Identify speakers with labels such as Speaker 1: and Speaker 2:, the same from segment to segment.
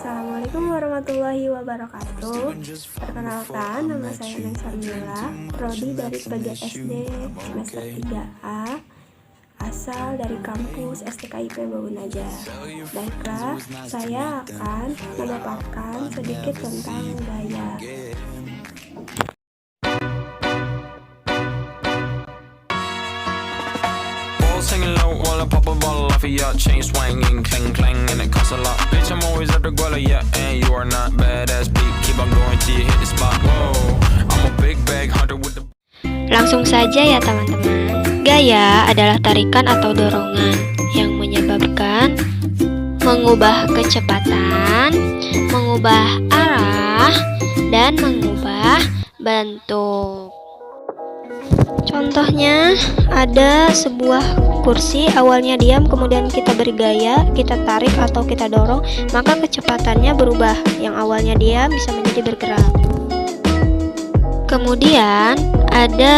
Speaker 1: Assalamualaikum warahmatullahi wabarakatuh. Perkenalkan, nama saya Neng Sarmila, prodi dari PGSD semester 3A, asal dari kampus STKIP Baunaja. Baiklah, saya akan memaparkan sedikit tentang gaya.
Speaker 2: Singing low while I pop a bottle off of your chain swinging, clang clang, and it costs a lot. Bitch, I'm always at the guala, yeah, and you are not badass beat. Keep on going till you hit the spot. Whoa, I'm a big bag hunter with the.
Speaker 3: Langsung saja ya teman-teman. Gaya adalah tarikan atau dorongan yang menyebabkan mengubah kecepatan, mengubah arah, dan mengubah bentuk. Contohnya, ada sebuah kursi awalnya diam, kemudian kita beri gaya, kita tarik atau kita dorong, maka kecepatannya berubah. Yang awalnya diam bisa menjadi bergerak. Kemudian ada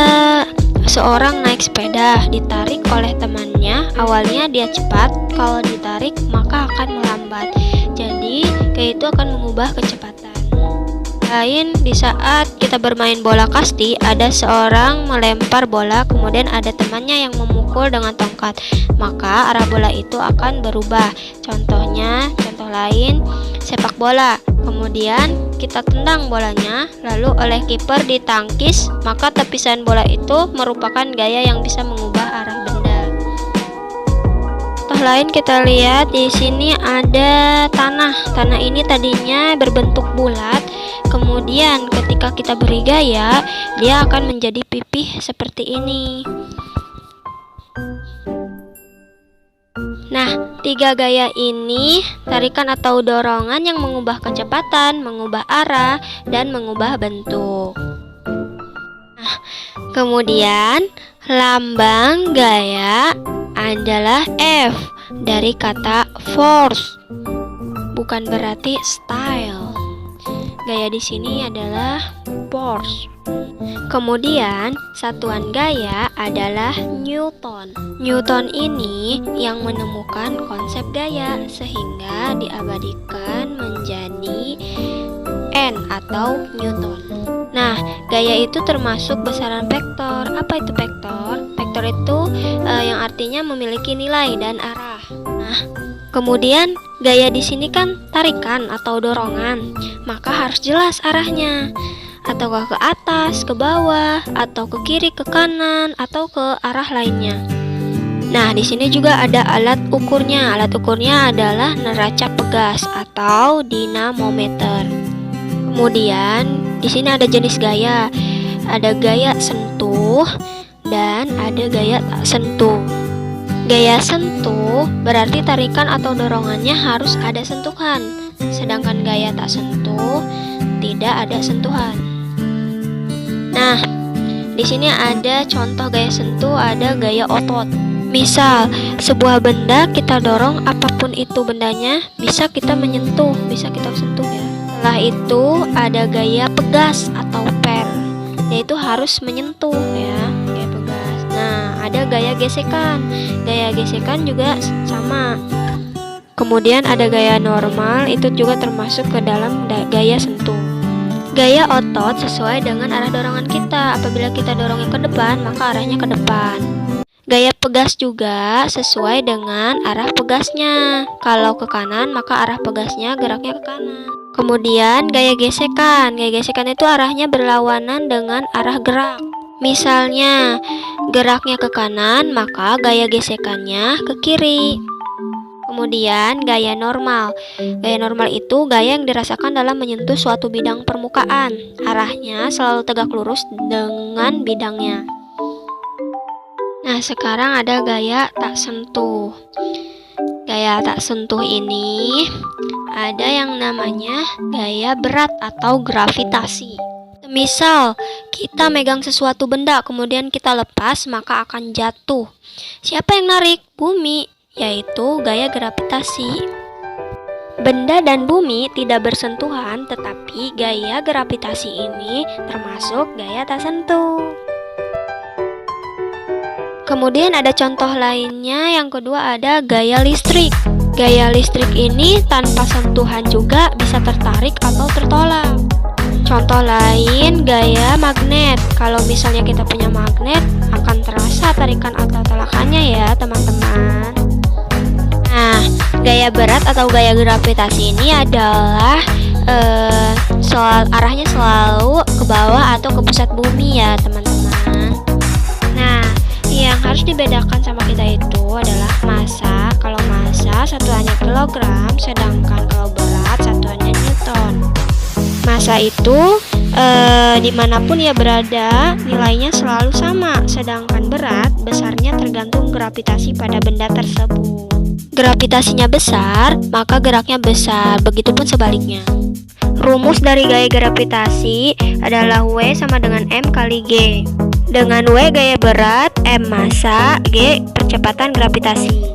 Speaker 3: seorang naik sepeda, ditarik oleh temannya, awalnya dia cepat, kalau ditarik maka akan melambat. Jadi, kayak itu akan mengubah kecepatan. Lain di saat kita bermain bola kasti, ada seorang melempar bola, kemudian ada temannya yang memukul dengan tongkat, maka arah bola itu akan berubah. Contohnya, contoh lain sepak bola, kemudian kita tendang bolanya, lalu oleh kiper ditangkis, maka tepisan bola itu merupakan gaya yang bisa mengubah arah benda. Contoh lain kita lihat di sini ada tanah. Tanah ini tadinya berbentuk bulat, kemudian ketika kita beri gaya, dia akan menjadi pipih seperti ini. Nah, tiga gaya ini tarikan atau dorongan yang mengubah kecepatan, mengubah arah, dan mengubah bentuk. Nah, kemudian lambang gaya adalah F dari kata force, bukan berarti style. Gaya di sini adalah force. Kemudian satuan gaya adalah Newton. Newton ini yang menemukan konsep gaya sehingga diabadikan menjadi N atau Newton. Nah, gaya itu termasuk besaran vektor. Apa itu vektor? Vektor itu yang artinya memiliki nilai dan arah. Nah, kemudian gaya di sini kan tarikan atau dorongan, maka harus jelas arahnya. Ataukah ke atas, ke bawah, atau ke kiri, ke kanan, atau ke arah lainnya. Nah, di sini juga ada alat ukurnya. Alat ukurnya adalah neraca pegas atau dinamometer. Kemudian di sini ada jenis gaya. Ada gaya sentuh dan ada gaya tak sentuh. Gaya sentuh berarti tarikan atau dorongannya harus ada sentuhan, sedangkan gaya tak sentuh tidak ada sentuhan. Nah, di sini ada contoh gaya sentuh, ada gaya otot. Misal, sebuah benda kita dorong, apapun itu bendanya, bisa kita menyentuh, bisa kita sentuh ya. Setelah itu ada gaya pegas atau per, yaitu harus menyentuh ya, gaya pegas. Nah, ada gaya gesekan. Gaya gesekan juga sama. Kemudian ada gaya normal, itu juga termasuk ke dalam gaya sentuh. Gaya otot sesuai dengan arah dorongan kita. Apabila kita dorongnya ke depan, maka arahnya ke depan. Gaya pegas juga sesuai dengan arah pegasnya. Kalau ke kanan, maka arah pegasnya geraknya ke kanan. Kemudian gaya gesekan. Gaya gesekan itu arahnya berlawanan dengan arah gerak. Misalnya, geraknya ke kanan, maka gaya gesekannya ke kiri. Kemudian gaya normal. Gaya normal itu gaya yang dirasakan dalam menyentuh suatu bidang permukaan. Arahnya selalu tegak lurus dengan bidangnya. Nah, sekarang ada gaya tak sentuh. Gaya tak sentuh ini ada yang namanya gaya berat atau gravitasi. Misal, kita megang sesuatu benda, kemudian kita lepas, maka akan jatuh. Siapa yang narik? Bumi, yaitu gaya gravitasi. Benda dan bumi tidak bersentuhan, tetapi gaya gravitasi ini termasuk gaya tak sentuh. Kemudian ada contoh lainnya, yang kedua ada gaya listrik. Gaya listrik ini tanpa sentuhan juga bisa tertarik atau tertolak. Contoh lain, gaya magnet. Kalau misalnya kita punya magnet, akan terasa tarikan atau tolakannya ya teman-teman. Nah, gaya berat atau gaya gravitasi ini adalah arahnya selalu ke bawah atau ke pusat bumi ya teman-teman. Nah, yang harus dibedakan sama kita itu adalah massa. Kalau massa satuannya kilogram, sedangkan kalau berat satuannya newton. Massa itu dimanapun ia berada nilainya selalu sama, sedangkan berat besarnya tergantung gravitasi pada benda tersebut. Gravitasinya besar, maka geraknya besar, begitupun sebaliknya. Rumus dari gaya gravitasi adalah W sama dengan M kali G. Dengan W gaya berat, M massa, G percepatan gravitasi.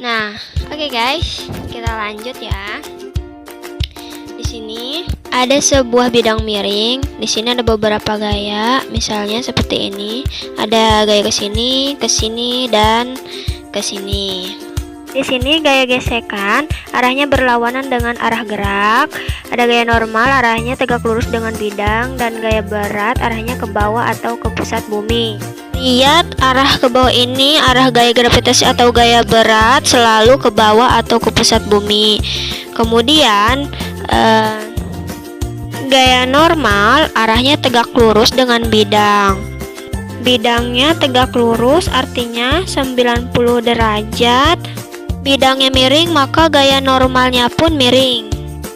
Speaker 3: Nah, oke guys, kita lanjut ya. Di sini ada sebuah bidang miring. Di sini ada beberapa gaya, misalnya seperti ini. Ada gaya ke sini, dan ke sini. Di sini gaya gesekan arahnya berlawanan dengan arah gerak. Ada gaya normal arahnya tegak lurus dengan bidang, dan gaya berat arahnya ke bawah atau ke pusat bumi. Lihat arah ke bawah ini, arah gaya gravitasi atau gaya berat selalu ke bawah atau ke pusat bumi. Kemudian gaya normal arahnya tegak lurus dengan bidang. Bidangnya tegak lurus artinya 90 derajat. Bidangnya miring, maka gaya normalnya pun miring.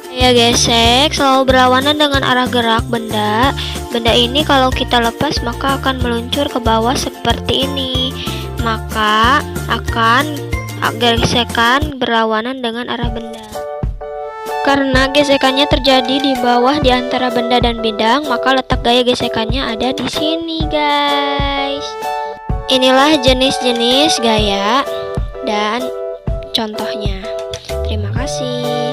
Speaker 3: Gaya gesek selalu berlawanan dengan arah gerak benda. Benda ini kalau kita lepas maka akan meluncur ke bawah seperti ini. Maka akan gesekan berlawanan dengan arah benda. Karena gesekannya terjadi di bawah di antara benda dan bidang, maka letak gaya gesekannya ada di sini, guys. Inilah jenis-jenis gaya dan contohnya. Terima kasih.